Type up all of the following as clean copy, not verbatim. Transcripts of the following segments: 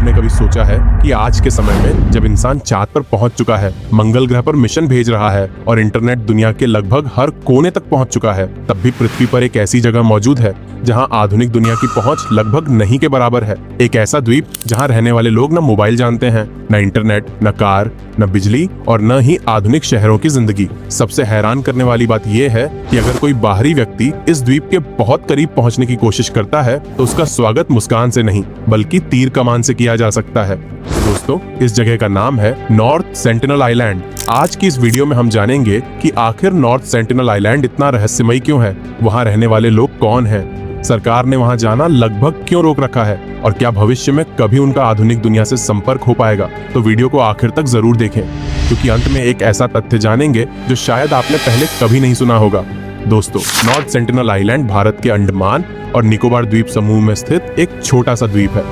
आपने कभी सोचा है कि आज के समय में जब इंसान चांद पर पहुंच चुका है, मंगल ग्रह पर मिशन भेज रहा है और इंटरनेट दुनिया के लगभग हर कोने तक पहुंच चुका है, तब भी पृथ्वी पर एक ऐसी जगह मौजूद है जहां आधुनिक दुनिया की पहुंच लगभग नहीं के बराबर है। एक ऐसा द्वीप जहां रहने वाले लोग न मोबाइल जानते हैं, न इंटरनेट, न कार, न बिजली और न ही आधुनिक शहरों की जिंदगी। सबसे हैरान करने वाली बात यह है कि अगर कोई बाहरी व्यक्ति इस द्वीप के बहुत करीब पहुंचने की कोशिश करता है तो उसका स्वागत मुस्कान से नहीं बल्कि तीर कमान से किया जा सकता है। दोस्तों, इस जगह का नाम है नॉर्थ सेंटिनल आइलैंड। आज की इस वीडियो में हम जानेंगे कि आखिर नॉर्थ सेंटिनल आइलैंड इतना रहस्यमयी क्यों है, वहां रहने वाले लोग कौन हैं, सरकार ने वहां जाना लगभग क्यों रोक रखा है और क्या भविष्य में कभी उनका आधुनिक दुनिया से संपर्क हो पाएगा। तो वीडियो को आखिर तक जरूर देखें, क्योंकि अंत में एक ऐसा तथ्य जानेंगे जो शायद आपने पहले कभी नहीं सुना होगा। दोस्तों, नॉर्थ सेंटिनल आइलैंड भारत के अंडमान और निकोबार द्वीप समूह में स्थित एक छोटा सा द्वीप है।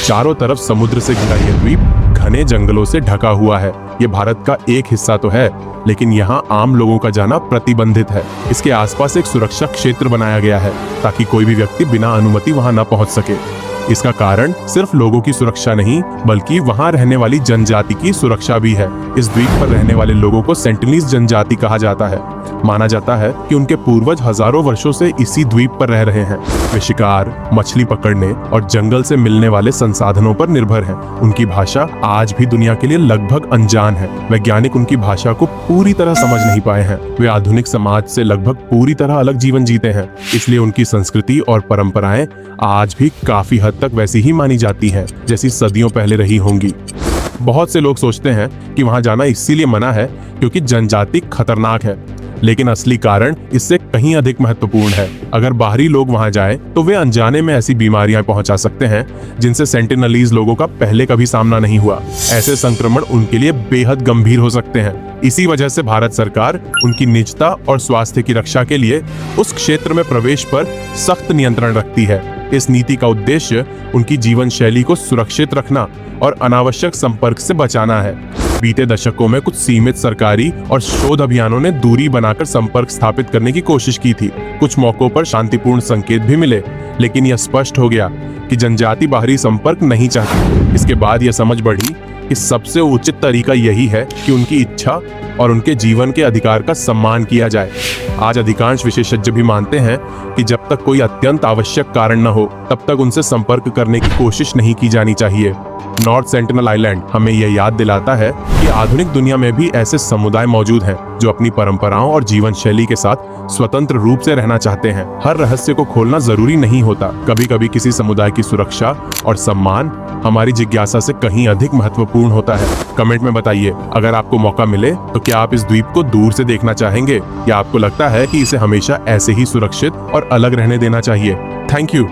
चारों तरफ समुद्र से घिरा यह द्वीप घने जंगलों से ढका हुआ है। ये भारत का एक हिस्सा तो है, लेकिन यहाँ आम लोगों का जाना प्रतिबंधित है। इसके आसपास एक सुरक्षा क्षेत्र बनाया गया है ताकि कोई भी व्यक्ति बिना अनुमति वहां न पहुंच सके। इसका कारण सिर्फ लोगों की सुरक्षा नहीं, बल्कि वहां रहने वाली जनजाति की सुरक्षा भी है। इस द्वीप पर रहने वाले लोगों को सेंटिनीज जनजाति कहा जाता है। माना जाता है कि उनके पूर्वज हजारों वर्षों से इसी द्वीप पर रह रहे हैं। वे शिकार, मछली पकड़ने और जंगल से मिलने वाले संसाधनों पर निर्भर हैं। उनकी भाषा आज भी दुनिया के लिए लगभग अनजान है। वैज्ञानिक उनकी भाषा को पूरी तरह समझ नहीं पाए हैं। वे आधुनिक समाज से लगभग पूरी तरह अलग जीवन जीते हैं, इसलिए उनकी संस्कृति और परंपराएं आज भी काफी हद तक वैसी ही मानी जाती हैं जैसी सदियों पहले रही होंगी। बहुत से लोग सोचते हैं कि वहां जाना इसीलिए मना है क्योंकि जनजाति खतरनाक है, लेकिन असली कारण इससे कहीं अधिक महत्वपूर्ण है। अगर बाहरी लोग वहां जाएं, तो वे अनजाने में ऐसी बीमारियां पहुंचा सकते हैं जिनसे सेंटिनलीज लोगों का पहले कभी सामना नहीं हुआ। ऐसे संक्रमण उनके लिए बेहद गंभीर हो सकते हैं। इसी वजह से भारत सरकार उनकी निजता और स्वास्थ्य की रक्षा के लिए उस क्षेत्र में प्रवेश पर सख्त नियंत्रण रखती है। इस नीति का उद्देश्य उनकी जीवन शैली को सुरक्षित रखना और अनावश्यक संपर्क से बचाना है। बीते दशकों में कुछ सीमित सरकारी और शोध अभियानों ने दूरी बनाकर संपर्क स्थापित करने की कोशिश की थी। कुछ मौकों पर शांतिपूर्ण संकेत भी मिले, लेकिन यह स्पष्ट हो गया कि जनजाति बाहरी संपर्क नहीं चाहती। इसके बाद यह समझ बढ़ी कि सबसे उचित तरीका यही है कि उनकी इच्छा और उनके जीवन के अधिकार का सम्मान किया जाए। आज अधिकांश विशेषज्ञ भी मानते हैं कि जब तक कोई अत्यंत आवश्यक कारण न हो, तब तक उनसे संपर्क करने की कोशिश नहीं की जानी चाहिए। नॉर्थ सेंटिनल आइलैंड हमें यह याद दिलाता है कि आधुनिक दुनिया में भी ऐसे समुदाय मौजूद हैं जो अपनी परंपराओं और जीवन शैली के साथ स्वतंत्र रूप से रहना चाहते हैं। हर रहस्य को खोलना जरूरी नहीं होता। कभी कभी किसी समुदाय की सुरक्षा और सम्मान हमारी जिज्ञासा से कहीं अधिक महत्वपूर्ण होता है। कमेंट में बताइए, अगर आपको मौका मिले तो क्या आप इस द्वीप को दूर से देखना चाहेंगे, या आपको लगता है कि इसे हमेशा ऐसे ही सुरक्षित और अलग रहने देना चाहिए। Thank you.